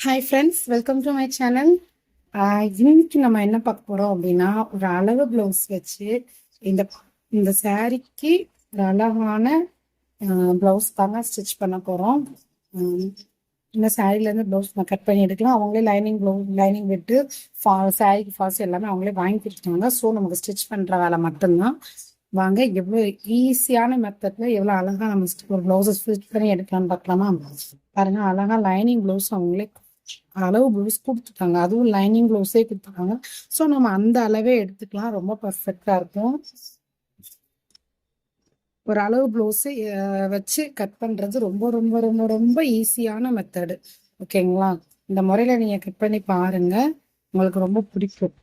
Hi friends, welcome to my channel. இன்னைக்கு நம்ம என்ன பார்க்க போகிறோம் அப்படின்னா, ஒரு அளவு ப்ளவுஸ் வச்சு இந்த இந்த சாரீக்கு ஒரு அழகான ப்ளவுஸ் தாங்க ஸ்டிச் பண்ண போகிறோம். இந்த சாரீலேருந்து ப்ளவுஸ் நான் கட் பண்ணி எடுக்கலாம். அவங்களே லைனிங் விட்டு சாரீக்கு ஃபால்ஸ் எல்லாமே அவங்களே வாங்கி கொடுத்துட்டாங்க. ஸோ நமக்கு ஸ்டிச் பண்ணுற வேலை மட்டும்தான். வாங்க எவ்வளோ ஈஸியான மெத்தடில் எவ்வளோ அழகாக நம்ம ஒரு ப்ளவுஸை ஸ்டிச் பண்ணி எடுக்கலாம்னு பார்க்கலாமா? பாருங்க, அழகாக லைனிங் ப்ளவுஸ் அவங்களே அளவு ப்ளவுஸ் கொடுத்துட்டாங்க. அதுவும் லைனிங் ப்ளவுஸே கொடுத்துருக்காங்க. ஸோ நம்ம அந்த அளவே எடுத்துக்கலாம். ரொம்ப பர்ஃபெக்டாக இருக்கும். ஒரு அளவு ப்ளவுஸு வச்சு கட் பண்ணுறது ரொம்ப ரொம்ப ரொம்ப ரொம்ப ஈஸியான மெத்தடு. ஓகேங்களா? இந்த முறையில் நீங்கள் கட் பண்ணி பாருங்கள், உங்களுக்கு ரொம்ப பிடிக்கும்.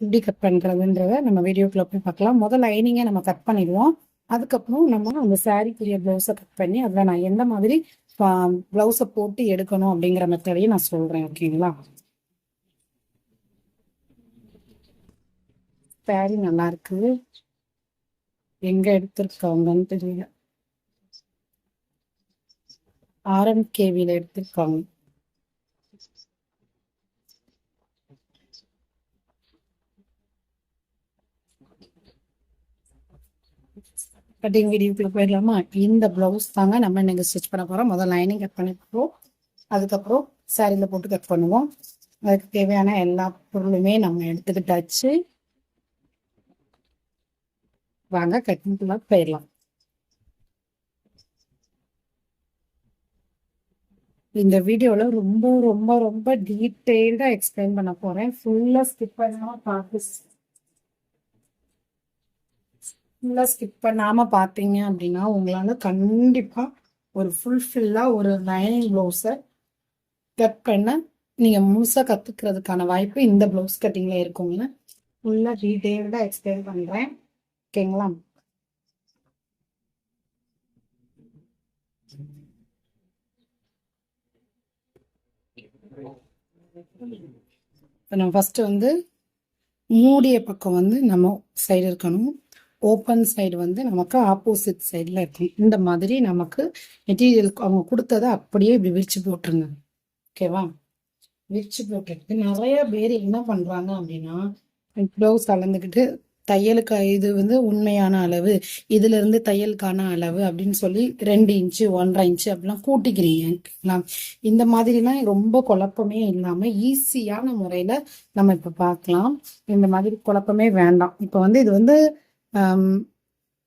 எப்படி கட் பண்ணுறதுன்றத நம்ம வீடியோக்குள்ளே போய் பார்க்கலாம். முதல் லைனிங்கை நம்ம கட் பண்ணிடுவோம். அதுக்கப்புறம் நம்ம அந்த சாரீக்குரிய ப்ளவுஸை கட் பண்ணி அதில் நான் எந்த மாதிரி ப்ளவுஸை போட்டு எடுக்கணும் அப்படிங்கிற மெத்தடையும் நான் சொல்கிறேன். ஓகேங்களா? சாரீ நல்லா இருக்கு. எங்க எடுத்திருக்காங்கன்னு தெரியல. RMKVல எடுத்திருக்காங்க. கட்டிங் வீடியோக்குள்ள போயிடலாமா? இந்த ப்ளவுஸ் தாங்க நம்ம இன்னைக்கு ஸ்டிச் பண்ண போகிறோம். முதல் லைனிங் கட் பண்ணி போகிறோம். அதுக்கப்புறம் சாரியில் போட்டு கட் பண்ணுவோம். அதுக்கு தேவையான எல்லா பொருளுமே நம்ம எடுத்துக்கிட்டாச்சு. வாங்க கட்டிங்குள்ள போயிடலாம். இந்த வீடியோவில் ரொம்ப ரொம்ப ரொம்ப டீட்டெயில்டாக எக்ஸ்பிளைன் பண்ண போகிறேன். ஃபுல்லாக ஸ்கிப் பண்ணாமல் பார்த்தீங்க அப்படின்னா உங்களால் கண்டிப்பாக ஒரு ஃபுல்ஃபில்லாக ஒரு லைனிங் ப்ளவுஸை கட் பண்ண நீங்கள் முழுசாக கற்றுக்கிறதுக்கான வாய்ப்பு இந்த ப்ளவுஸ் கட்டிங்கில் இருக்குங்க. ஃபுல்லாக டீட்டெயில்டாக எக்ஸ்பிளைன் பண்ணுறேன். ஓகேங்களா? நம்ம ஃபஸ்ட்டு வந்து மூடிய பக்கம் வந்து நம்ம சைடு இருக்கணும். ஓப்பன் சைடு வந்து நமக்கு ஆப்போசிட் சைடில் இருக்கணும். இந்த மாதிரி நமக்கு மெட்டீரியல் அவங்க கொடுத்ததை அப்படியே இப்படி விரிச்சு போட்டுருங்க. ஓகேவா? விரிச்சு போட்டுட்டு நிறைய பேர் என்ன பண்ணுறாங்க அப்படின்னா, ப்ளவுஸ் அளந்துக்கிட்டு தையலுக்கு இது வந்து உண்மையான அளவு, இதுல இருந்து தையலுக்கான அளவு அப்படின்னு சொல்லி 2 இன்ச்சு 1.5 இன்ச்சு அப்படிலாம் கூட்டிக்கிறீங்க. இந்த மாதிரிலாம் ரொம்ப குழப்பமே இல்லாம ஈஸியான முறையில நம்ம இப்ப பார்க்கலாம். இந்த மாதிரி குழப்பமே வேண்டாம். இப்ப வந்து இது வந்து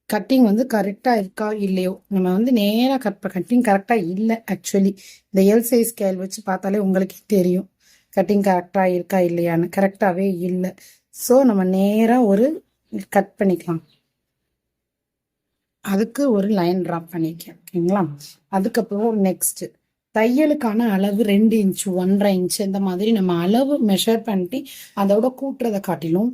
கட்டிங் வந்து கரெக்டா இருக்கா இல்லையோ, நம்ம வந்து நேரா கட்டிங் கரெக்டா இல்லை. ஆக்சுவலி இந்த எல் சைஸ் ஸ்கேல் வச்சு பார்த்தாலே உங்களுக்கு தெரியும் கட்டிங் கரெக்டா இருக்கா இல்லையான்னு. கரெக்டாவே இல்லை. ஸோ நம்ம நேராக ஒரு கட் பண்ணிக்கலாம். அதுக்கு ஒரு லைன் ட்ராப் பண்ணிக்கலாம். ஓகேங்களா? அதுக்கப்புறம் நெக்ஸ்ட் தையலுக்கான அளவு 2 இன்ச்சு 1.5 இன்ச்சு இந்த மாதிரி நம்ம அளவு மெஷர் பண்ணிட்டு அதோட கூட்டுறதை காட்டிலும்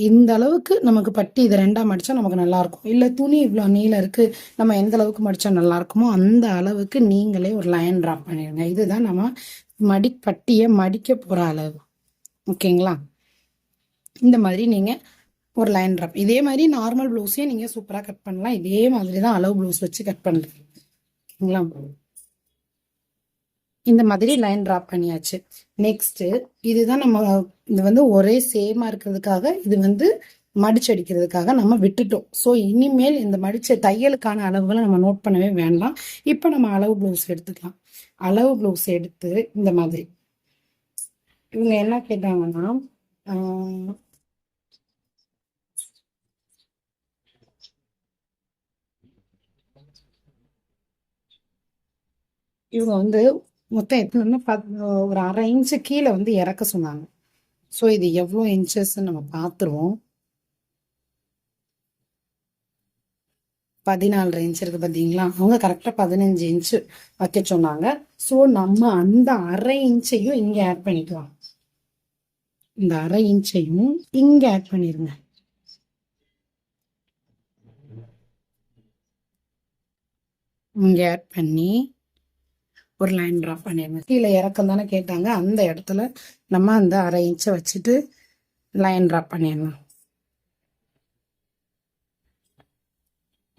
இந்த அளவுக்கு நமக்கு பட்டி இதை 2ஆ மடிச்சா நமக்கு நல்லா இருக்கும். இல்லை துணி இவ்வளோ நீளம் இருக்கு, நம்ம எந்த அளவுக்கு மடிச்சா நல்லா இருக்குமோ அந்த அளவுக்கு நீங்களே ஒரு லைன் ட்ராப் பண்ணிடுங்க. இதுதான் நம்ம பட்டியை மடிக்க போற அளவு. ஓகேங்களா? இந்த மாதிரி நீங்க ஒரு லைன் ட்ராப். இதே மாதிரி நார்மல் ப்ளவுஸையும் நீங்க சூப்பரா கட் பண்ணலாம். இதே மாதிரி தான் அளவு ப்ளவுஸ் வச்சு கட் பண்ணுறது. ஓகேங்களா? இந்த மாதிரி லைன் ட்ராப் பண்ணியாச்சு. நெக்ஸ்ட் இதுதான் நம்ம இது வந்து ஒரே சேமா இருக்கிறதுக்காக இது வந்து மடிச்சடிக்கிறதுக்காக நம்ம விட்டுட்டோம். ஸோ இனிமேல் இந்த மடிச்ச தையலுக்கான அளவுகளை நம்ம நோட் பண்ணவே வேண்டாம். இப்போ நம்ம அளவு ப்ளவுஸ் எடுத்துக்கலாம். அளவு ப்ளவுஸ் எடுத்து இந்த மாதிரி இவங்க என்ன கேட்டாங்கன்னா, இவங்க வந்து மொத்தம் எத்தனை ஒரு 1/2 இன்ச்சு கீழே வந்து இறக்க சொன்னாங்க. ஸோ இது எவ்வளோ இன்ச்சஸ் நம்ம பார்த்துருவோம். 14 இன்ச் இருக்கு பார்த்தீங்களா? அவங்க கரெக்டாக 15 இன்ச்சு வைக்க சொன்னாங்க. ஸோ நம்ம அந்த 1/2 இன்ச்சையும் இங்கே ஆட் பண்ணிக்கலாம். இந்த 1/2 இன்ச்சையும் இங்கே ஆட் பண்ணிடுங்க. இங்கே ஆட் பண்ணி ஒரு லைன் ட்ராப் பண்ணிடுங்க. கீழே இறக்கம் தானே கேட்டாங்க, அந்த இடத்துல நம்ம அந்த 1/2 இன்ச்சை வச்சுட்டு லைன் ட்ராப் பண்ணிடலாம்.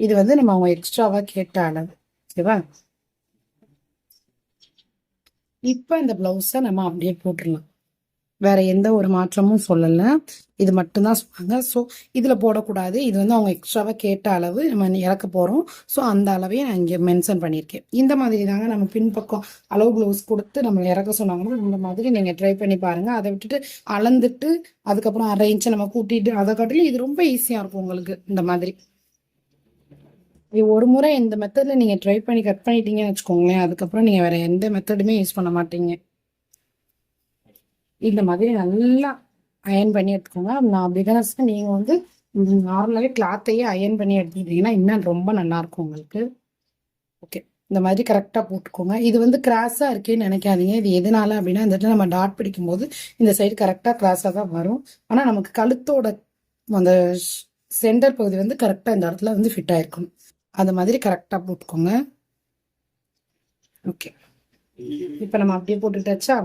இது வந்து நம்ம அவங்க எக்ஸ்ட்ராவாக கேட்ட அளவு. ஓகேவா? இப்போ இந்த பிளவுஸை நம்ம அப்படியே போட்டுடலாம். வேற எந்த ஒரு மாற்றமும் சொல்லலை, இது மட்டும்தான் சொன்னாங்க. ஸோ இதில் போடக்கூடாது, இது வந்து அவங்க எக்ஸ்ட்ராவாக கேட்ட அளவு நம்ம இறக்க போகிறோம். ஸோ அந்த அளவையும் நான் இங்கே மென்ஷன் பண்ணியிருக்கேன். இந்த மாதிரி தாங்க நம்ம பின்பக்கம் அளவு ப்ளவுஸ் கொடுத்து நம்ம இறக்க சொன்னாங்கன்னா இந்த மாதிரி நீங்கள் ட்ரை பண்ணி பாருங்கள். அதை விட்டுட்டு அளந்துட்டு அதுக்கப்புறம் 1/2 இன்ச்சை நம்ம கூட்டிட்டு அதை காட்டிலும் இது ரொம்ப ஈஸியாக இருக்கும் உங்களுக்கு. இந்த மாதிரி ஒரு முறை இந்த மெத்தடில் நீங்கள் ட்ரை பண்ணி கட் பண்ணிட்டீங்கன்னு வச்சுக்கோங்களேன், அதுக்கப்புறம் நீங்கள் வேறு எந்த மெத்தடுமே யூஸ் பண்ண மாட்டீங்க. இந்த மாதிரி நல்லா அயன் பண்ணி எடுத்துக்கோங்க. நான் பிகினர்ஸ்க்கு நீங்கள் வந்து நார்மலாகவே கிளாத்தையே அயன் பண்ணி எடுத்துக்கிட்டிங்கன்னா இன்னும் ரொம்ப நல்லாயிருக்கும் உங்களுக்கு. ஓகே, இந்த மாதிரி கரெக்டாக போட்டுக்கோங்க. இது வந்து கிராஸாக இருக்கேன்னு நினைக்காதீங்க. இது எதனால அப்படின்னா இந்த இடத்துல நம்ம டாட் பிடிக்கும்போது இந்த சைடு கரெக்டாக கிராஸாக தான் வரும். ஆனால் நமக்கு கழுத்தோட அந்த சென்டர் பகுதி வந்து கரெக்டாக இந்த இடத்துல வந்து ஃபிட் ஆகிருக்கணும். அது மாதிரி கரெக்டாக போட்டுக்கோங்க. ஓகே, இப்போ நம்ம அப்படியே போட்டுட்டாச்சா?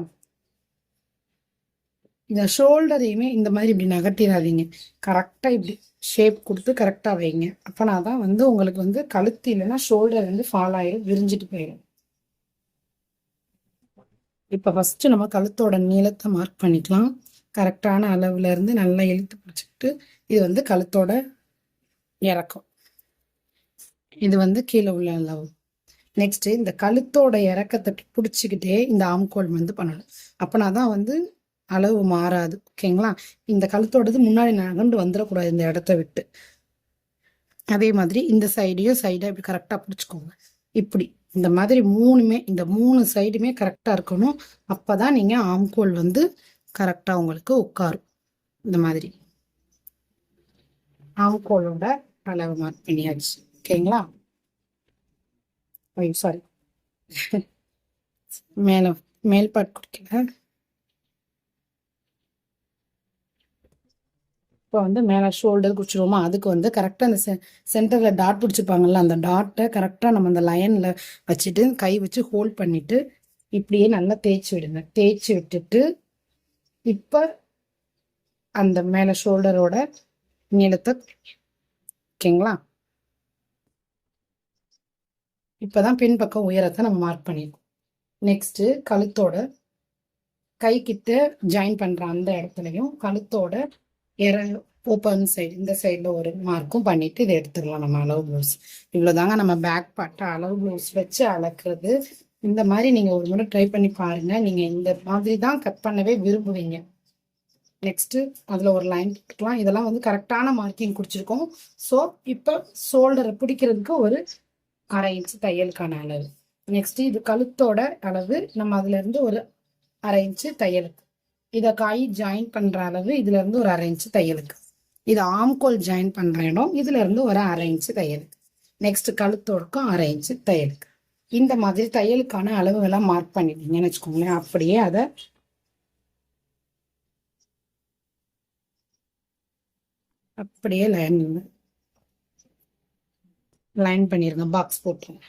இந்த ஷோல்டரையுமே இந்த மாதிரி இப்படி நகர்த்திடாதீங்க, கரெக்டாக இப்படி ஷேப் கொடுத்து கரெக்டாக வைங்க. அப்போனா தான் வந்து உங்களுக்கு வந்து கழுத்து இல்லைன்னா ஷோல்டர் வந்து ஃபால் ஆகிடும், விரிஞ்சிட்டு போயிடும். இப்போ ஃபஸ்ட்டு நம்ம கழுத்தோட நீளத்தை மார்க் பண்ணிக்கலாம். கரெக்டான அளவுல இருந்து நல்லா இழுத்து பிடிச்சிக்கிட்டு இது வந்து கழுத்தோட இறக்கம், இது வந்து கீழே உள்ள அளவு. நெக்ஸ்ட் இந்த கழுத்தோட இறக்கத்தை பிடிச்சிக்கிட்டே இந்த ஆம்கோல் வந்து பண்ணணும். அப்போனா தான் வந்து அளவு மாறாது. ஓகேங்களா? இந்த கழுத்தோடது முன்னாடி நகண்டு வந்துடக்கூடாது இந்த இடத்த விட்டு. அதே மாதிரி இந்த சைடையும் சைடாக இப்படி கரெக்டாக பிடிச்சிக்கோங்க. இப்படி இந்த மாதிரி மூணுமே, இந்த 3 சைடுமே கரெக்டாக இருக்கணும். அப்போ தான் நீங்கள் ஆம்கோல் வந்து கரெக்டாக உங்களுக்கு உட்காரும். இந்த மாதிரி ஆம்கோலோட அளவு மார்க் பண்ணியாச்சு. ஓகேங்களா? ஐயோ சாரி, மேல் பார்ட் கொடுக்கல. இப்போ வந்து மேலே ஷோல்டர் குடிச்சிருவோமா, அதுக்கு வந்து கரெக்டாக அந்த சென்டரில் டாட் பிடிச்சிப்பாங்கல்ல, அந்த டாட்டை கரெக்டாக நம்ம அந்த லைனில் வச்சுட்டு கை வச்சு ஹோல்ட் பண்ணிவிட்டு இப்படியே நல்லா தேய்ச்சி விடுங்க. தேய்ச்சி விட்டுட்டு இப்போ அந்த மேலே ஷோல்டரோட நீளத்தை, ஓகேங்களா? இப்போ தான் பின்பக்கம் உயரத்தை நம்ம மார்க் பண்ணியிருக்கோம். நெக்ஸ்ட்டு கழுத்தோட கை கிட்ட ஜாயின் பண்ணுற அந்த இடத்துலையும் கழுத்தோட ஓப்பன் சைடு இந்த சைடில் ஒரு மார்க்கும் பண்ணிட்டு இதை எடுத்துக்கலாம் நம்ம அளவு ப்ளவுஸ். இவ்வளோதாங்க நம்ம பேக் பார்ட்டை அளவு ப்ளவுஸ் வச்சு அளக்குறது. இந்த மாதிரி நீங்கள் ஒரு முறை ட்ரை பண்ணி பாருங்கள். நீங்கள் இந்த மாதிரி தான் கட் பண்ணவே விரும்புவீங்க. நெக்ஸ்ட்டு அதில் ஒரு லைன் போட்டுக்கலாம். இதெல்லாம் வந்து கரெக்டான மார்க்கிங் குடிச்சிருக்கோம். ஸோ இப்போ ஷோல்டரை பிடிக்கிறதுக்கு ஒரு 1/2 இன்ச்சு தையலுக்கான அளவு. நெக்ஸ்ட்டு இது கழுத்தோட அளவு, நம்ம அதுலேருந்து ஒரு 1/2 இன்ச்சு தையலுக்கு. இதை காய் ஜாயின் பண்ணுற அளவு இதுலேருந்து ஒரு 1/2 இன்ச்சு தையலுக்கு. இது ஆம்கோல் ஜாயின் பண்ணுற இடம், இதுலேருந்து ஒரு 1/2 இன்ச்சு தையலுக்கு. நெக்ஸ்ட் கழுத்தோடுக்கும் 1/2 இன்ச்சு தையலுக்கு. இந்த மாதிரி தையலுக்கான அளவுகள்லாம் மார்க் பண்ணிட்டீங்கன்னு வச்சுக்கோங்களேன். அப்படியே அதை அப்படியே லைன் பண்ணிருங்க, பாக்ஸ் போட்டுருங்க.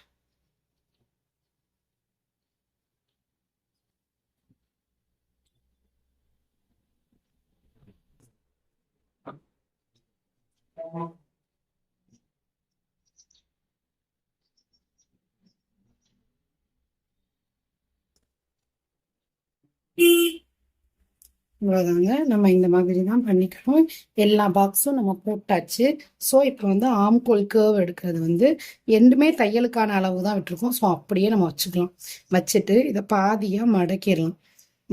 இவ்வளோதாங்க, நம்ம இந்த மாதிரி தான் பண்ணிக்கணும். எல்லா பாக்ஸும் நம்ம போட்டாச்சு. ஸோ இப்போ வந்து ஆம்கோல் கேர்வ் எடுக்கிறது வந்து எண்டுமே தையலுக்கான அளவு தான் விட்டுருக்கோம். ஸோ அப்படியே நம்ம வச்சுக்கலாம். வச்சுட்டு இதை பாதியாக மடக்கிடலாம்.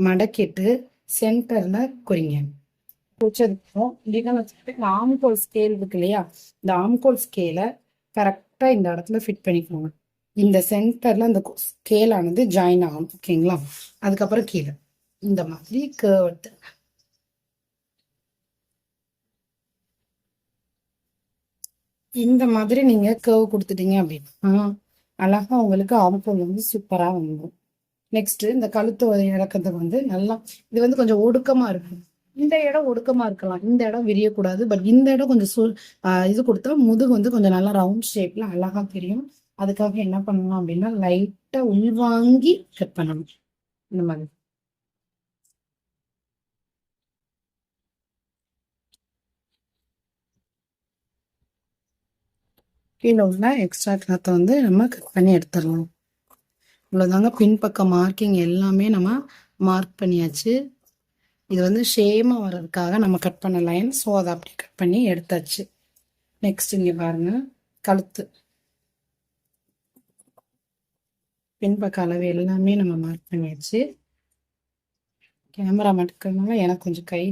மடக்கிட்டு சென்டரில் குறிங்க. வச்சதுக்கும் இந்த ஆம்கோல் ஸ்கேல் இருக்கு இல்லையா, இந்த ஆம்கோல் ஸ்கேலை கரெக்டாக இந்த இடத்துல ஃபிட் பண்ணிக்கோங்க. இந்த சென்டரில் அந்த ஸ்கேலானது ஜாயின் ஆகும். ஓகேங்களா? அதுக்கப்புறம் கீழே இந்த மாதிரி கேர்வ் எடுத்து இந்த மாதிரி நீங்க கேர்வ் கொடுத்துட்டீங்க அப்படின்னா அழகா உங்களுக்கு ஆம்கோல் வந்து சூப்பரா வந்துடும். நெக்ஸ்ட் இந்த கழுத்து இறக்கத்துக்கு வந்து நல்லா இது வந்து கொஞ்சம் ஒடுக்கமா இருக்கும். இந்த இடம் ஒடுக்கமா இருக்கலாம், இந்த இடம் விரியக்கூடாது. பட் இந்த இடம் கொஞ்சம் இது கொடுத்தா முதுகு வந்து கொஞ்சம் நல்லா ரவுண்ட் ஷேப்ல அழகா தெரியும். அதுக்காக என்ன பண்ணணும் அப்படின்னா லைட்டா உள்வாங்கி கட் பண்ணணும். இந்த மாதிரி கீழே உள்ள எக்ஸ்ட்ரா கிளாத்தை வந்து நம்ம கட் பண்ணி எடுத்துடலாம். இவ்வளோதாங்க. பின்பக்கம் மார்க்கிங் எல்லாமே நம்ம மார்க் பண்ணியாச்சு. இது வந்து ஷேமாக வர்றதுக்காக நம்ம கட் பண்ண லைன். ஸோ அதை அப்படியே கட் பண்ணி எடுத்தாச்சு. நெக்ஸ்ட் இங்கே பாருங்க, கழுத்து பின்பக்க அளவு எல்லாமே நம்ம மார்க் பண்ணியாச்சு. கேமரா மட்டுக்கிறதுனால எனக்கு கொஞ்சம் கை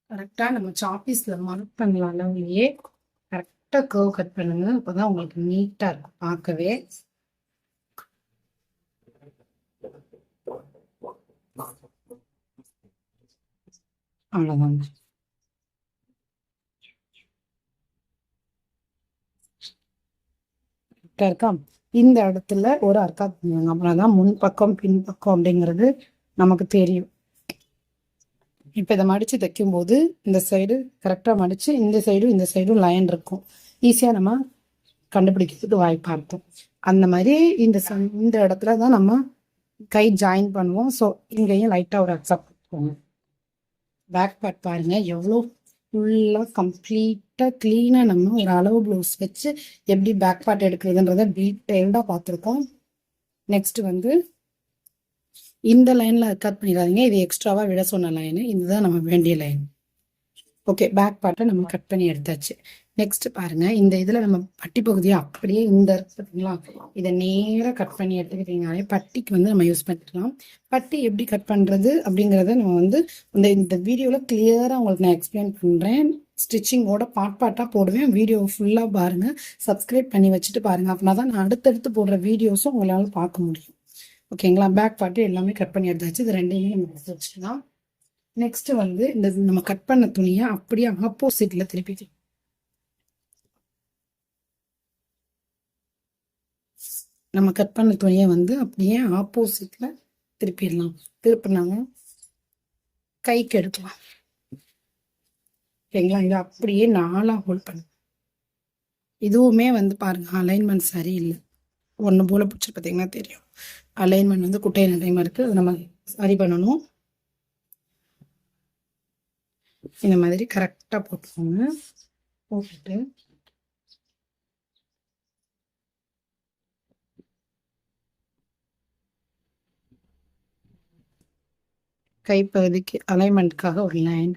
கரெக்டாக நம்ம சாப்பீஸில் மார்க் பண்ணலாம் அளவுலேயே கரெக்டாக கர்வ் கட் பண்ணுங்க. அப்போதான் உங்களுக்கு நீட்டாக இருக்கும் பார்க்கவே. அவ்வளோதாங்க. கரெக்டாக இருக்கா? இந்த இடத்துல ஒரு அர்க்காத் பண்ணுவாங்க. அப்படின்னா முன்பக்கம் பின்பக்கம் அப்படிங்கிறது நமக்கு தெரியும். இப்போ இதை மடித்து தைக்கும்போது இந்த சைடு கரெக்டாக மடித்து இந்த சைடும் லைன் இருக்கும். ஈஸியாக நம்ம கண்டுபிடிக்கிறதுக்கு வாய்ப்பாக இருக்கும். அந்த மாதிரி இந்த இடத்துல தான் நம்ம கை ஜாயின் பண்ணுவோம். ஸோ இங்கேயும் லைட்டாக ஒரு அக்செப்ட் பண்ணுவோம். பேக் பார்ட் பாருங்கள் எவ்வளோ ஃபுல்லாக கம்ப்ளீட்டாக க்ளீனாக நம்ம ஒரு அளவு ப்ளவுஸ் வச்சு எப்படி பேக் பார்ட் எடுக்கிறதுன்றதை டீட்டெயில்டாக பார்த்துருக்கோம். நெக்ஸ்ட் வந்து இந்த லைனில் கட் பண்ணிடாதீங்க. இது எக்ஸ்ட்ராவாக விட சொன்ன லைனு. இதுதான் நம்ம வேண்டிய லைன். ஓகே, பேக் பார்ட்டை நம்ம கட் பண்ணி எடுத்தாச்சு. நெக்ஸ்ட் பாருங்க, இந்த இதில் நம்ம பட்டி பகுதியை அப்படியே இந்த பார்த்தீங்களா, இதை நேராக கட் பண்ணி எடுத்துக்கிட்டீங்கனாலே பட்டிக்கு வந்து நம்ம யூஸ் பண்ணிக்கலாம். பட்டி எப்படி கட் பண்ணுறது அப்படிங்கிறத நம்ம வந்து இந்த வீடியோவில் கிளியராக உங்களுக்கு நான் எக்ஸ்பிளைன் பண்ணுறேன். ஸ்டிச்சிங்கோட பார்ட்டாக போடுவேன். வீடியோ ஃபுல்லாக பாருங்கள், சப்ஸ்கிரைப் பண்ணி வச்சுட்டு பாருங்கள். அப்படின்னா தான் நான் அடுத்தடுத்து போடுற வீடியோஸும் உங்களால் பார்க்க முடியும். ஓகேங்களா? பேக் பார்ட்டு எல்லாமே கட் பண்ணி எடுத்தாச்சு. இது ரெண்டையுமே நம்ம எடுத்து வச்சுக்கலாம். நெக்ஸ்ட் வந்து இந்த நம்ம கட் பண்ண துணியை அப்படியே ஆப்போசிட்ல திருப்பி நம்ம கட் பண்ண துணியை வந்து அப்படியே ஆப்போசிட்ல திருப்பிடலாம். திருப்பினாங்க கைக்கு எடுக்கலாம். ஓகேங்களா? இது அப்படியே 4ஆ ஹோல்ட் பண்ணு. இதுவுமே வந்து பாருங்க அலைன்மெண்ட் சரியில்லை. ஒன்று போல பிடிச்சி பார்த்தீங்கன்னா தெரியும். அலைன்மெண்ட் வந்து குட்டை நடைமா இருக்கு. அது நம்ம சரி பண்ணணும். இந்த மாதிரி கரெக்டாக போட்டுக்கோங்க. போட்டுட்டு கைப்பகுதிக்கு அலைன்மெண்ட்டுக்காக ஒரு லைன்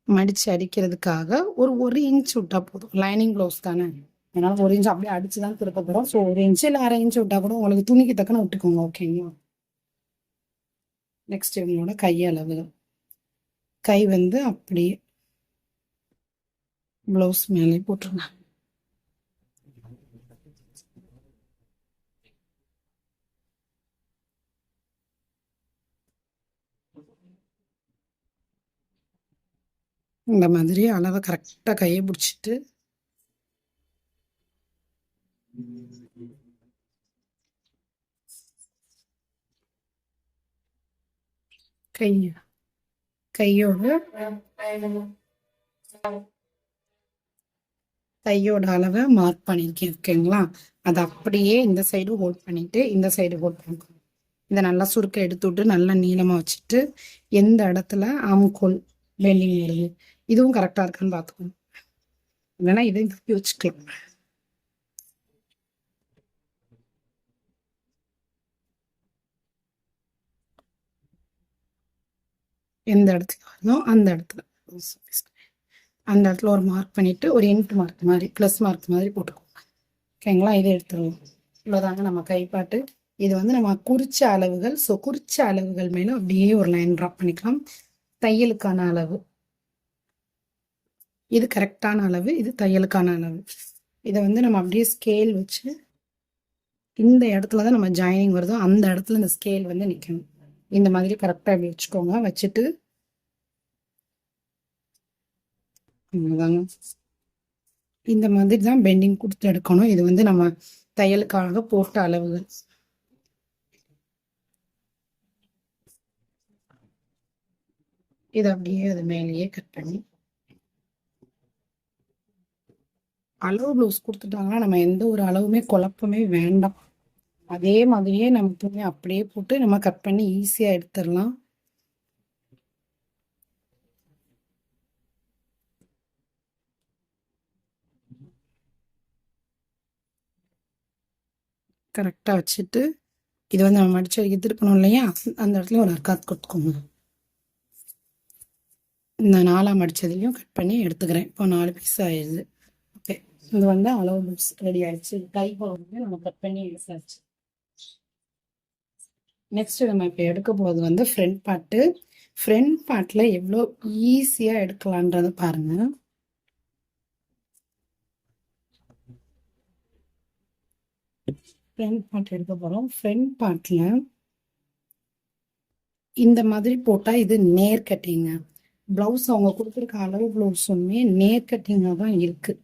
மடித்து அடிக்கிறதுக்காக ஒரு இன்ச் விட்டால் போதும். லைனிங் ப்ளவுஸ் தானே, அதனால் 1 இன்ச் அப்படியே அடித்து தான் திருப்ப போகிறோம். ஸோ 1 இன்ச்சு இல்லை 1/2 இன்ச்சு விட்டால் கூட உங்களுக்கு துணிக்கு தக்கன விட்டுக்கோங்க. ஓகேங்களா? நெக்ஸ்ட் இவங்களோட கையளவு, கை வந்து அப்படியே ப்ளவுஸ் மேலே போட்டுருங்க. இந்த மாதிரி அளவை கரெக்டாக கையை பிடிச்சிட்டு கையோட அளவை மார்க் பண்ணியிருக்கேன். ஓகேங்களா? அதை அப்படியே இந்த சைடு ஹோல்ட் பண்ணிட்டு இந்த சைடு ஹோல்ட் பண்ணிக்கணும். இதை நல்லா சுருக்க எடுத்து விட்டு நல்லா நீளமாக வச்சுட்டு எந்த இடத்துல ஆம்கோல் பெண்டிங் வருது இதுவும் கரெக்டாக இருக்கான்னு பார்த்துக்கணும். இல்லைன்னா இதை திருப்பி வச்சுக்கலாம். எந்த இடத்துல வருதோ அந்த இடத்துல ஒரு மார்க் பண்ணிட்டு ஒரு இன்ட் மார்க் மாதிரி ப்ளஸ் மார்க் மாதிரி போட்டுக்கோங்க. ஓகேங்களா? இதை எடுத்துருவோம். இவ்வளோதாங்க நம்ம கைப்பாட்டு. இது வந்து நம்ம குறிச்ச அளவுகள். ஸோ குறிச்ச அளவுகள் மேலே அப்படியே ஒரு லைன் ட்ராப் பண்ணிக்கலாம். தையலுக்கான அளவு இது கரெக்டான அளவு, இது தையலுக்கான அளவு. இதை வந்து நம்ம அப்படியே ஸ்கேல் வச்சு இந்த இடத்துல தான் நம்ம ஜாயினிங் வருதோ அந்த இடத்துல இந்த ஸ்கேல் வந்து நிற்கணும். இந்த மாதிரி கரெக்டாக இப்படி வச்சுக்கோங்க. வச்சுட்டு இந்த மாதிரி தான் பெண்டிங் கொடுத்து எடுக்கணும். இது வந்து நம்ம தையலுக்காக போட்ட அளவுகள். இது அப்படியே அது மேலேயே கட் பண்ணி அளவு ப்ளவுஸ் கொடுத்துட்டாங்கன்னா நம்ம எந்த ஒரு அளவுமே குழப்பமே வேண்டாம். அதே மாதிரியே நம்ம துணி அப்படியே போட்டு நம்ம கட் பண்ணி ஈஸியாக எடுத்துடலாம். கரெக்டாக வச்சுட்டு இது வந்து நம்ம மடிச்சு திருப்பணும் இல்லையா, அந்த இடத்துல ஒரு அர்க்காத் கொடுத்துக்கோங்க. இந்த 4ஆ மடிச்சதையும் கட் பண்ணி எடுத்துக்கிறேன். இப்போ 4 பீஸ் ஆயிடுது. ஓகே, இது வந்து அளவு ப்ளவுஸ் ரெடி ஆயிடுச்சு. கை பகுதியை நம்ம கட் பண்ணி எடுத்தாச்சு. நெக்ஸ்ட் நம்ம இப்போ எடுக்க போகிறது வந்து ஃப்ரண்ட் பார்ட்டு. ஃப்ரண்ட் பார்ட்டில் எவ்வளோ ஈஸியாக எடுக்கலான்றதை பாருங்க. ஃப்ரண்ட் பார்ட் எடுக்க போகிறோம். ஃப்ரண்ட் பார்ட்டில் இந்த மாதிரி போட்டால் இது நேர் கட்டிங்க. ப்ளவுஸ் அவங்க கொடுத்துருக்க அளவு ப்ளவுஸுமே நேர் கட்டிங்காக தான் இருக்குது.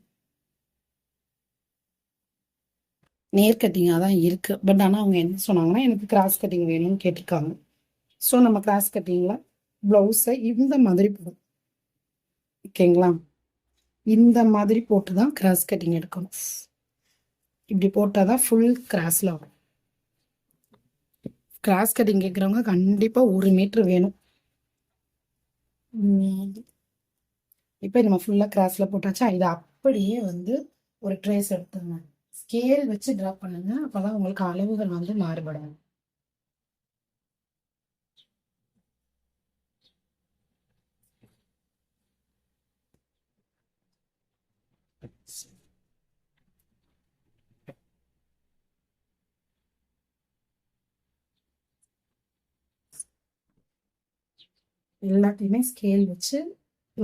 நேர் கட்டிங்காக தான் இருக்குது. பட் ஆனால் அவங்க என்ன சொன்னாங்கன்னா எனக்கு கிராஸ் கட்டிங் வேணும்னு கேட்டிருக்காங்க. ஸோ நம்ம கிராஸ் கட்டிங்கில் ப்ளவுஸை இந்த மாதிரி போடும். ஓகேங்களா, இந்த மாதிரி போட்டு தான் கிராஸ் கட்டிங் எடுக்கணும். இப்படி போட்டால் தான் ஃபுல் கிராஸில் வரும். கிராஸ் கட்டிங் கேட்குறவங்க கண்டிப்பாக 1 மீட்ரு வேணும். இப்போ நம்ம ஃபுல்லாக கிராஸில் போட்டாச்சா, இதை அப்படியே வந்து ஒரு ட்ரேஸ் எடுத்துருங்க. ஸ்கேல் வச்சு ட்ரா பண்ணுங்க. அப்போ தான் உங்களுக்கு அளவுகள் வந்து மாறுபடும். எல்லாத்தையுமே ஸ்கேல் வச்சு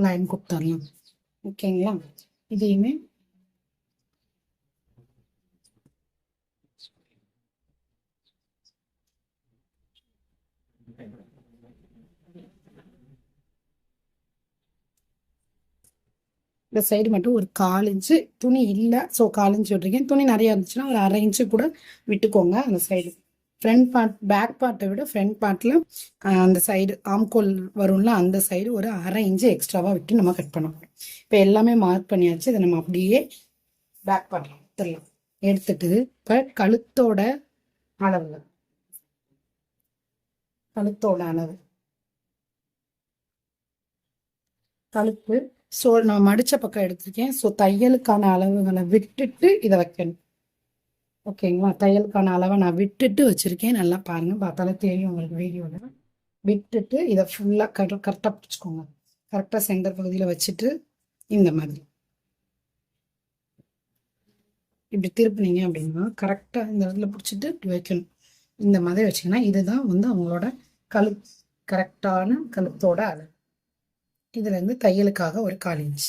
லைன் கொடுத்துடலாம். ஓகேங்களா, இதையுமே இந்த சைடு மட்டும் ஒரு 1/4 இன்ச்சு துணி இல்லை, ஸோ 1/4 இன்ச்சு விட்டுருக்கேன். துணி நிறையா இருந்துச்சுன்னா ஒரு 1/2 இன்ச்சு கூட விட்டுக்கோங்க. அந்த சைடு ஃப்ரண்ட் பார்ட், பேக் பார்ட்டை விட ஃப்ரண்ட் பார்ட்டில் அந்த சைடு ஆம்கோல் வரும்ல, அந்த சைடு ஒரு 1/2 இன்ச்சு எக்ஸ்ட்ராவாக விட்டு நம்ம கட் பண்ண போகிறோம். இப்போ எல்லாமே மார்க் பண்ணியாச்சு. இதை நம்ம அப்படியே பேக் பார்ட்டில் எடுத்துடலாம். எடுத்துட்டு இப்போ கழுத்தோட அளவு கழுத்து ஸோ நான் மடித்த பக்கம் எடுத்திருக்கேன். ஸோ தையலுக்கான அளவுகளை விட்டுட்டு இதை வைக்கணும். ஓகேங்களா, தையலுக்கான அளவை நான் விட்டுட்டு வச்சுருக்கேன். நல்லா பாருங்கள், பார்த்தாலே தெரியும் உங்களுக்கு வீடியோவில். விட்டுட்டு இதை ஃபுல்லாக கரெக்டாக பிடிச்சிக்கோங்க. கரெக்டாக சென்டர் பகுதியில் வச்சுட்டு இந்த மாதிரி இப்படி திருப்பினீங்க அப்படின்னா கரெக்டாக இந்த இடத்துல பிடிச்சிட்டு இப்படி வைக்கணும். இந்த மாதிரி வச்சிங்கன்னா இதுதான் வந்து அவங்களோட கரெக்டான கழுத்தோட அளவு. இதுலேருந்து தையலுக்காக ஒரு 1/4 இன்ச்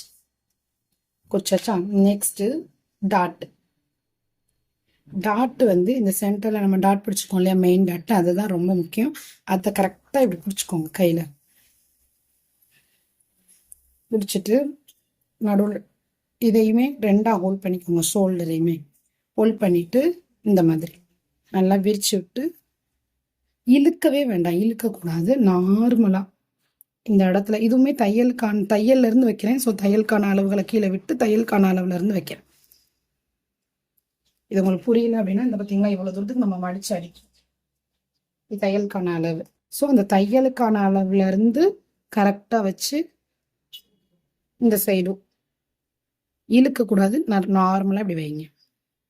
குறிச்சாச்சா. நெக்ஸ்ட்டு டாட்டு வந்து இந்த சென்டரில் நம்ம டாட் பிடிச்சிக்கோம் இல்லையா, மெயின் டாட்டு, அதுதான் ரொம்ப முக்கியம். அதை கரெக்டாக இப்படி பிடிச்சிக்கோங்க. கையில் பிடிச்சிட்டு நடுவில் இதையுமே 2ஆக ஹோல்ட் பண்ணிக்கோங்க. ஷோல்டரையுமே ஹோல்ட் பண்ணிவிட்டு இந்த மாதிரி நல்லா விரிச்சு விட்டு, இழுக்கவே வேண்டாம், இழுக்கக்கூடாது. நார்மலாக இந்த இடத்துல இதுவுமே தையல்லேருந்து வைக்கிறேன். ஸோ தையலுக்கான அளவுகளை கீழே விட்டு தையலுக்கான அளவுலேருந்து வைக்கிறேன். இது உங்களுக்கு புரியல அப்படின்னா இந்த பார்த்தீங்களா, இவ்வளோ தூரத்துக்கு நம்ம மடிச்சு அடிக்கும். இது தையலுக்கான அளவு. ஸோ அந்த தையலுக்கான அளவுலேருந்து கரெக்டாக வச்சு இந்த சைடும் இழுக்கக்கூடாது. நார்மலாக இப்படி வைங்க.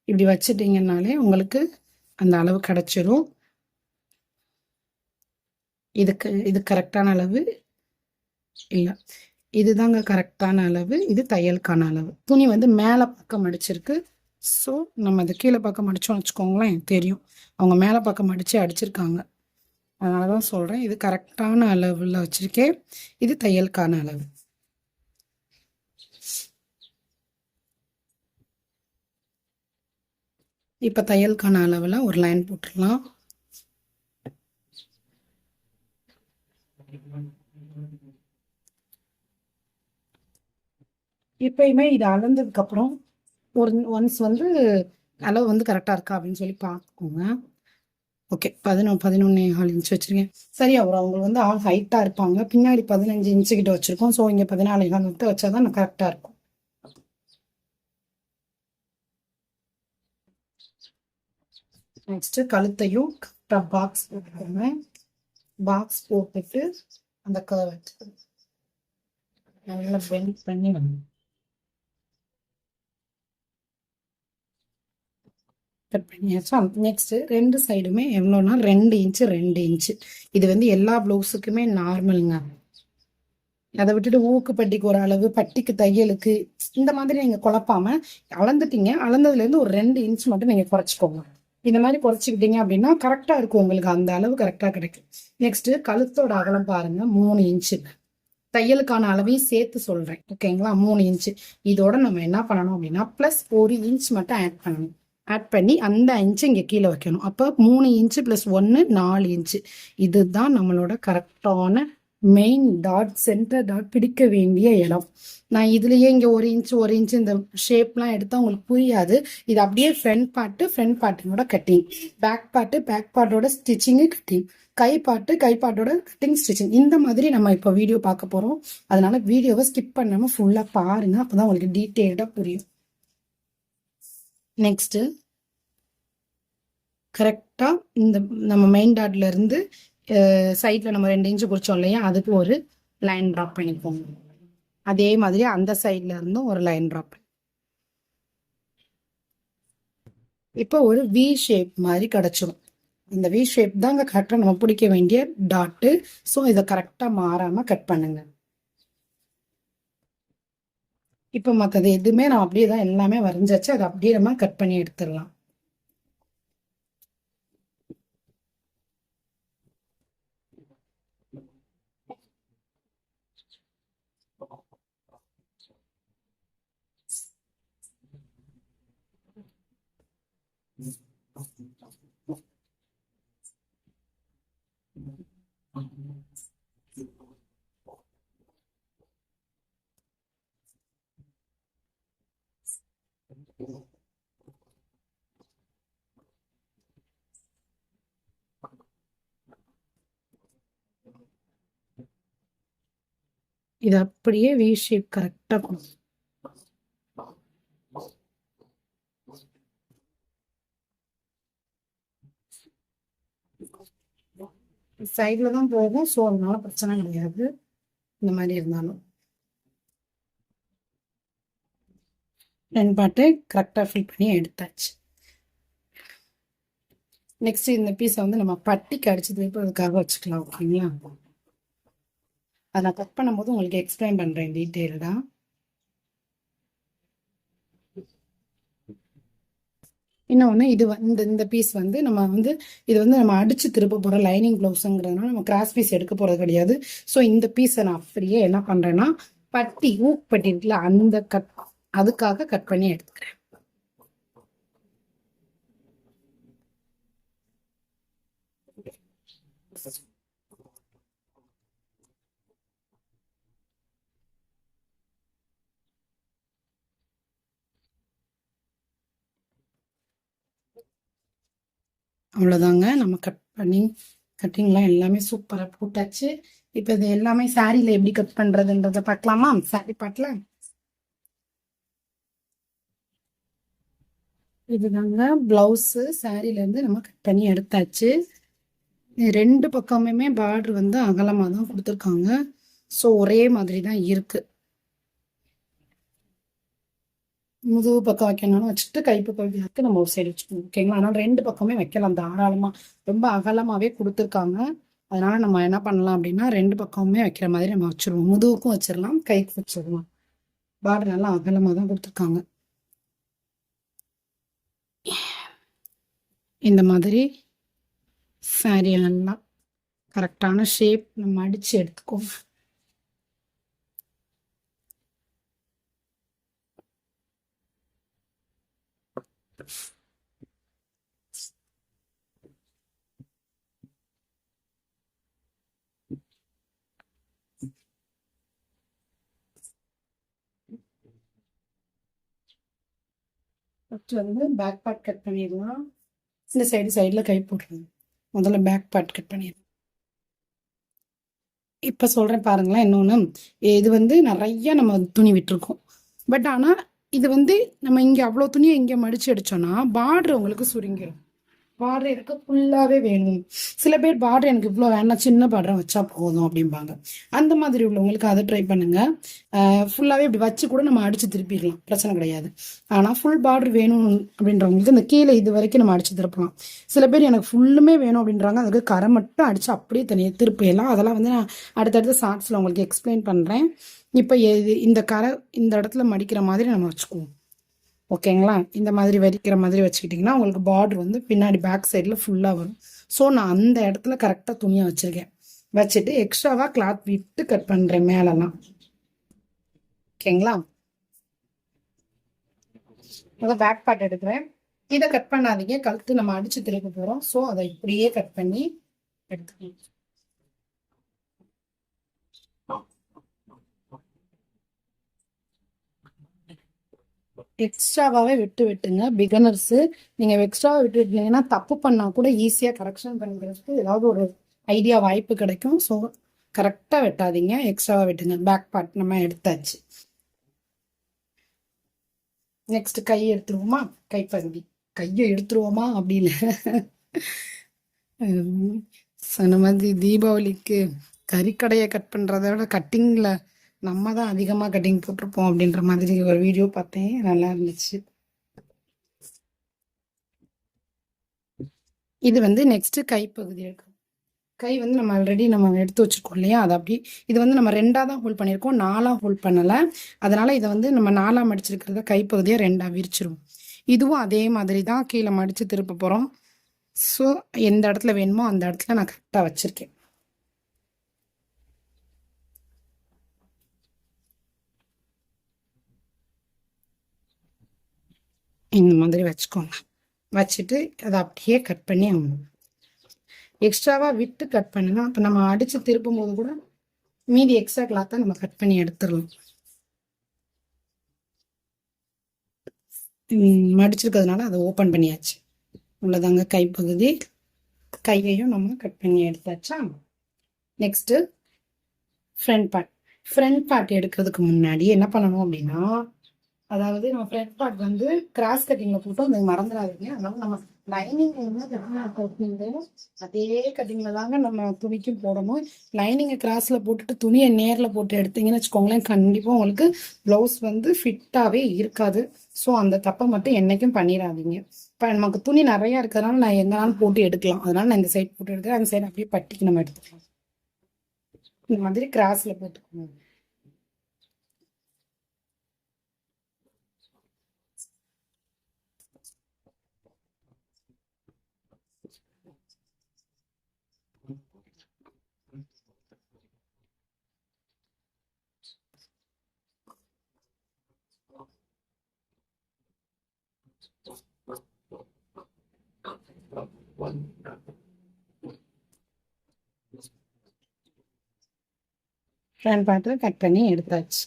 இப்படி வச்சுட்டிங்கன்னாலே உங்களுக்கு அந்த அளவு கிடச்சிரும். இது கரெக்டான அளவு இல்லை, இதுதாங்க கரெக்டான அளவு. இது தையலுக்கான அளவு. துணி வந்து மேலே பக்கம் அடிச்சிருக்கு. ஸோ நம்ம இது கீழே பக்கம் அடித்தோம்னு வச்சுக்கோங்களேன், தெரியும் அவங்க மேலே பக்கம் அடிச்சிருக்காங்க. அதனால தான் சொல்கிறேன், இது கரெக்டான அளவில் வச்சுருக்கேன். இது தையலுக்கான அளவு. இப்போ தையலுக்கான அளவில் ஒரு லைன் போட்டுடலாம். இப்பயுமே இது அளந்ததுக்கப்புறம் ஒன்ஸ் வந்து அளவு வந்து கரெக்டாக இருக்கா அப்படின்னு சொல்லி பார்த்துக்கோங்க. ஓகே, 11.25 இன்ச் வச்சுருக்கேன். சரி, அவங்க வந்து ஆள் ஹைட்டாக இருப்பாங்க. பின்னாடி 15 இன்ச்சு கிட்ட வச்சுருக்கோம். ஸோ இங்கே 14.25 விட்டு வச்சா தான் கரெக்டாக இருக்கும். நெக்ஸ்ட் கழுத்தையும் பாக்ஸ் போட்டுக்கோங்க. பாக்ஸ் போட்டுட்டு அந்த கர்வ் நல்லா பெண்ட் பண்ணி கட் பண்ணியாச்சா. நெக்ஸ்ட் ரெண்டு சைடுமே எவ்வளோனா 2 இன்ச்சு 2 இன்ச்சு. இது வந்து எல்லா ப்ளவுஸுக்குமே நார்மலுங்க. அதை விட்டுட்டு ஊக்கு பட்டிக்கு ஒரு அளவு, பட்டிக்கு தையலுக்கு இந்த மாதிரி நீங்க குழப்பாம அளந்துட்டீங்க. அளந்ததுலேருந்து ஒரு 2 இன்ச் மட்டும் நீங்க குறைச்சிக்கோங்க. இந்த மாதிரி குறைச்சிக்கிட்டீங்க அப்படின்னா கரெக்டா இருக்கும், உங்களுக்கு அந்த அளவு கரெக்டா கிடைக்கும். நெக்ஸ்ட் கழுத்தோட அகலம் பாருங்க 3 இன்ச்சு. தையலுக்கான அளவையும் சேர்த்து சொல்றேன், ஓகேங்களா? 3 இன்ச்சு. இதோட நம்ம என்ன பண்ணணும் அப்படின்னா ப்ளஸ் 1 இன்ச் மட்டும் ஆட் பண்ணணும். ஆட் பண்ணி அந்த இன்ச்சு இங்கே கீழே வைக்கணும். அப்போ 3 இன்ச்சு ப்ளஸ் 1 4 இன்ச்சு. இதுதான் நம்மளோட கரெக்டான மெயின் டாட், சென்டர் டாட் பிடிக்க வேண்டிய இடம். நான் இதுலயே இங்கே 1 இன்ச்சு 1 இன்ச்சு இந்த ஷேப்லாம் எடுத்தால் உங்களுக்கு புரியாது. இது அப்படியே ஃப்ரண்ட் பார்ட்டினோட கட்டிங், பேக் பார்ட்டோட ஸ்டிச்சிங்கு கட்டிங், கை பாட்டோட கட்டிங் ஸ்டிச்சிங். இந்த மாதிரி நம்ம இப்போ வீடியோ பார்க்க போகிறோம். அதனால வீடியோவை ஸ்கிப் பண்ணாமல் ஃபுல்லாக பாருங்க, அப்போதான் உங்களுக்கு டீட்டெயில்டாக புரியும். நெக்ஸ்ட்டு கரெக்டாக இந்த நம்ம மெயின் டாட்ல இருந்து சைடில் நம்ம 2 இன்ச்சு குறிச்சோம் இல்லையா, அதுக்கு ஒரு லைன் ட்ராப் பண்ணிப்போங்க. அதே மாதிரி அந்த சைட்ல இருந்தும் ஒரு லைன் ட்ராப். இப்போ ஒரு வி ஷேப் மாதிரி கிடச்சிடும். இந்த வி ஷேப் தாங்க கரெக்டாக நம்ம பிடிக்க வேண்டிய டாட்டு. ஸோ இதை கரெக்டாக மாறாமல் கட் பண்ணுங்க. இப்போ மற்றது எதுவுமே நான் அப்படியே தான் எல்லாமே வரைஞ்சாச்சு. அதை அப்படியே நம்ம கட் பண்ணி எடுத்துடலாம். இது அப்படியே வி ஷேப் கரெக்டாக கொடுக்கும். சைடில் தான் போகும், ஸோ அதனால பிரச்சனை கிடையாது. இந்த மாதிரி இருந்தாலும் ரெண்டு பாட்டு கரெக்டாக ஃபில் பண்ணி எடுத்தாச்சு. நெக்ஸ்ட் இந்த பீஸை வந்து நம்ம பட்டிக்கு அடிச்சு திருப்பதுக்காக வச்சுக்கலாம், ஓகேங்களா? அதை நான் கட் பண்ணும்போது உங்களுக்கு எக்ஸ்பிளைன் பண்ணுறேன் டீட்டெயில்டாக. இன்னொன்று இது இந்த பீஸ் வந்து நம்ம வந்து இது வந்து நம்ம அடித்து திருப்ப போகிற லைனிங் ப்ளவுஸுங்கிறதுனால நம்ம கிராஸ் பீஸ் எடுக்க போகிறது கிடையாது. ஸோ இந்த பீஸை நான் அப்படியே என்ன பண்ணுறேன்னா பட்டி ஊக் பட்டி இருக்குல்ல, அந்த அதுக்காக கட் பண்ணி எடுத்துக்கிறேன். அவ்வளோதாங்க, நம்ம கட்டிங்லாம் எல்லாமே சூப்பராக போட்டாச்சு. இப்போ இது எல்லாமே சாரியில் எப்படி கட் பண்ணுறதுன்றதை பார்க்கலாமா? சாரி பாட்டில் இதுதாங்க ப்ளவுஸு. சாரிலேருந்து நம்ம கட் பண்ணி எடுத்தாச்சு. ரெண்டு பக்கமுமே பார்டர் வந்து அகலமாக தான் கொடுத்துருக்காங்க. ஸோ ஒரே மாதிரி தான் இருக்குது. முதுகு பக்கம் வைக்கணும்னு வச்சுட்டு கைப்பக்கம் வைக்கிறதுக்கு நம்ம ஒரு சைடு வச்சுக்கணும், ஓகேங்களா? அதனால் ரெண்டு பக்கமே வைக்கலாம் தாராளமாக. ரொம்ப அகலமாகவே கொடுத்துருக்காங்க. அதனால நம்ம என்ன பண்ணலாம் அப்படின்னா ரெண்டு பக்கமுமே வைக்கிற மாதிரி நம்ம வச்சிருவோம். முதுகுக்கும் வச்சிடலாம், கைக்கு வச்சிடலாம். பார்டர் நல்லா அகலமாக தான் கொடுத்துருக்காங்க. இந்த மாதிரி சாரி நல்லா கரெக்டான ஷேப் நம்ம அடித்து எடுத்துக்கோங்க. ஃபர்ஸ்ட் வந்து பேக் பார்ட் கட் பண்ணிடலாம். இந்த சைடில் கை போட்டுருங்க. முதல்ல பேக் பார்ட் கட் பண்ணிடலாம். இப்போ சொல்கிறேன் பாருங்களேன். இன்னொன்று, இது வந்து நிறைய நம்ம துணி விட்டுருக்கோம். பட் ஆனால் இது வந்து நம்ம இங்கே அவ்வளோ துணியை இங்கே மடித்து அடித்தோன்னா பார்டர் உங்களுக்கு சுருங்கிடும். பார்டர் எனக்கு ஃபுல்லாகவே வேணும். சில பேர் பார்டர் எனக்கு இவ்வளோ வேணாம், சின்ன பார்டரை வச்சா போதும் அப்படிம்பாங்க. அந்த மாதிரி உள்ளவங்களுக்கு அதை ட்ரை பண்ணுங்கள். ஃபுல்லாகவே இப்படி வச்சு கூட நம்ம அடித்து திருப்பிடலாம், பிரச்சனை கிடையாது. ஆனால் ஃபுல் பார்டர் வேணும் அப்படின்றவங்களுக்கு இந்த கீழே இது வரைக்கும் நம்ம அடித்து திருப்பலாம். சில பேர் எனக்கு ஃபுல்லுமே வேணும் அப்படின்றாங்க, அதுக்கு கரை மட்டும் அடித்து அப்படியே தனியாக திருப்பிடலாம். அதெல்லாம் வந்து நான் அடுத்தடுத்த ஷார்ட்ஸில் உங்களுக்கு எக்ஸ்பிளைன் பண்ணுறேன். இப்போ இந்த கரை இந்த இடத்துல மடிக்கிற மாதிரி நம்ம வச்சுக்குவோம். ஓகேங்களா? இந்த மாதிரி வரிக்கிற மாதிரி வச்சுக்கிட்டிங்கன்னா உங்களுக்கு பார்டர் வந்து பின்னாடி பேக் சைடில் ஃபுல்லாக வரும். ஸோ நான் அந்த இடத்துல கரெக்டாக துணியை வச்சுருக்கேன். வச்சுட்டு எக்ஸ்ட்ராவாக கிளாத் விட்டு கட் பண்ணுறேன் மேலெல்லாம். ஓகேங்களா? அதை பேக் பார்ட் எடுக்கிறேன். இதை கட் பண்ணாதீங்க, கழுத்து நம்ம அடித்து திருப்ப போகிறோம். ஸோ அதை இப்படியே கட் பண்ணி எடுத்துக்கணும். எக்ஸ்ட்ராவாகவே விட்டுங்க. பிகனர்ஸு நீங்கள் எக்ஸ்ட்ராவாக விட்டுட்டீங்கன்னா தப்பு பண்ணால் கூட ஈஸியாக கரெக்ஷன் பண்ணிக்கிறதுக்கு ஏதாவது ஒரு ஐடியா வாய்ப்பு கிடைக்கும். ஸோ கரெக்டாக வெட்டாதீங்க, எக்ஸ்ட்ராவாக விட்டுங்க. பேக் பார்ட் நம்ம எடுத்தாச்சு. நெக்ஸ்ட் கை எடுத்துருவோமா? கைப்பகுதி கையை எடுத்துருவோமா அப்படின்னு சொன்ன மாதிரி தீபாவளிக்கு கறிக்கடையை கட் பண்ணுறத விட கட்டிங்கில் நம்ம தான் அதிகமாக கட்டிங் போட்டிருப்போம் அப்படின்ற மாதிரி ஒரு வீடியோ பார்த்தேன், நல்லா இருந்துச்சு. இது வந்து நெக்ஸ்ட்டு கைப்பகுதி எடுக்கும். கை வந்து நம்ம ஆல்ரெடி நம்ம எடுத்து வச்சுருக்கோம் இல்லையா, அது அப்படி இது வந்து நம்ம 2ஆக தான் ஹோல்ட் பண்ணியிருக்கோம், 4ஆக ஹோல்ட் பண்ணலை. அதனால் இதை வந்து நம்ம 4ஆக மடிச்சிருக்கிறத கைப்பகுதியை 2ஆக விரிச்சிருவோம். இதுவும் அதே மாதிரி தான் கீழே மடித்து திருப்ப போகிறோம். ஸோ எந்த இடத்துல வேணுமோ அந்த இடத்துல நான் கரெக்டாக வச்சுருக்கேன். இந்த மாதிரி வச்சுக்கோங்க. வச்சுட்டு அதை அப்படியே கட் பண்ணி எக்ஸ்ட்ராவாக விட்டு கட் பண்ணுங்க. அப்போ நம்ம அடித்து திருப்பும் போது கூட மீதி எக்ஸ்ட்ரா கிளாத்தை நம்ம கட் பண்ணி எடுத்துடலாம். மடிச்சிருக்கிறதுனால அதை ஓப்பன் பண்ணியாச்சு. உள்ளதாங்க கைப்பகுதி. கையையும் நம்ம கட் பண்ணி எடுத்தாச்சா? நெக்ஸ்ட்டு ஃப்ரண்ட் பார்ட் எடுக்கிறதுக்கு முன்னாடி என்ன பண்ணணும் அப்படின்னா, அதாவது நம்ம ஃப்ரண்ட் பார்ட் வந்து கிராஸ் கட்டிங்ல போட்டு அது மறந்துடாதீங்க. அதனால நம்ம லைனிங் அதே கட்டிங்ல தாங்க நம்ம துணிக்கும் போடணும். லைனிங்கை கிராஸ்ல போட்டுட்டு துணியை நேர்ல போட்டு எடுத்தீங்கன்னு வச்சுக்கோங்களேன், கண்டிப்பா உங்களுக்கு பிளவுஸ் வந்து ஃபிட்டாவே இருக்காது. ஸோ அந்த தப்பை மட்டும் என்னைக்கும் பண்ணிடாதீங்க. இப்போ நமக்கு துணி நிறைய இருக்கிறதுனால நான் எங்கனாலும் போட்டு எடுக்கலாம். அதனால நான் இந்த சைட் போட்டு எடுக்கிறேன், அந்த சைடு அப்படியே பட்டிக்கு நம்ம எடுத்துக்கலாம். இந்த மாதிரி கிராஸ்ல போட்டுக்கணும். ஃப்ரண்ட் பார்ட்டு கட் பண்ணி எடுத்தாச்சு.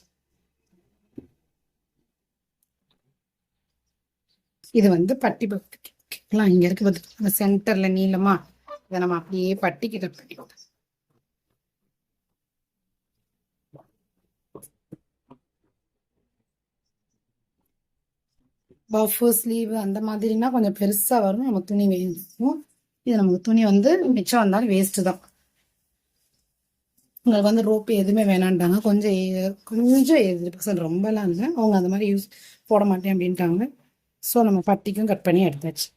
இது வந்து பட்டி பக்கலாம் இங்க இருக்கு பார்த்து சென்டர்ல நீளமா, இதை நம்ம அப்படியே பட்டிக்கு கட் பண்ணிக்கலாம். பஃப் ஸ்லீவ் அந்த மாதிரினா கொஞ்சம் பெருசா வரும், நம்ம துணி வேணும். இது நமக்கு துணி வந்து மிச்சம் வந்தாலும் வேஸ்ட் தான். உங்களுக்கு வந்து ரோப்பு எதுவுமே வேணான்ட்டாங்க. கொஞ்சம் 70%, ரொம்பலாம் இல்லை. அவங்க அந்த மாதிரி யூஸ் போட மாட்டேன் அப்படின்ட்டாங்க. ஸோ நம்ம பட்டிக்கும் கட் பண்ணி எடுத்தாச்சு.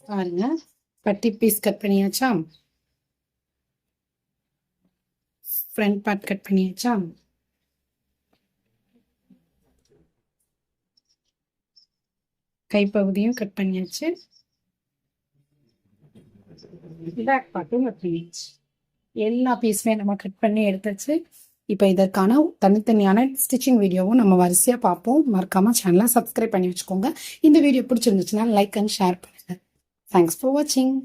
பாருங்க, பட்டி பீஸ் கட் பண்ணியாச்சா? ஃப்ரண்ட் பார்ட் கட் பண்ணியாச்சா? கைப்பகுதியும் கட் பண்ணியாச்சு, பேக் பார்ட்டும் கட் பண்ணியாச்சு. எல்லா பீஸுமே நம்ம கட் பண்ணி எடுத்தாச்சு. இப்போ இதற்கான தனித்தனியான ஸ்டிச்சிங் வீடியோவும் நம்ம வரிசையாக பார்ப்போம். மறக்காமல் சேனலை சப்ஸ்கிரைப் பண்ணி வச்சுக்கோங்க. இந்த வீடியோ பிடிச்சிருந்துச்சுன்னா லைக் அண்ட் ஷேர் பண்ணுங்கள். தேங்க்ஸ் ஃபார் வாட்சிங்.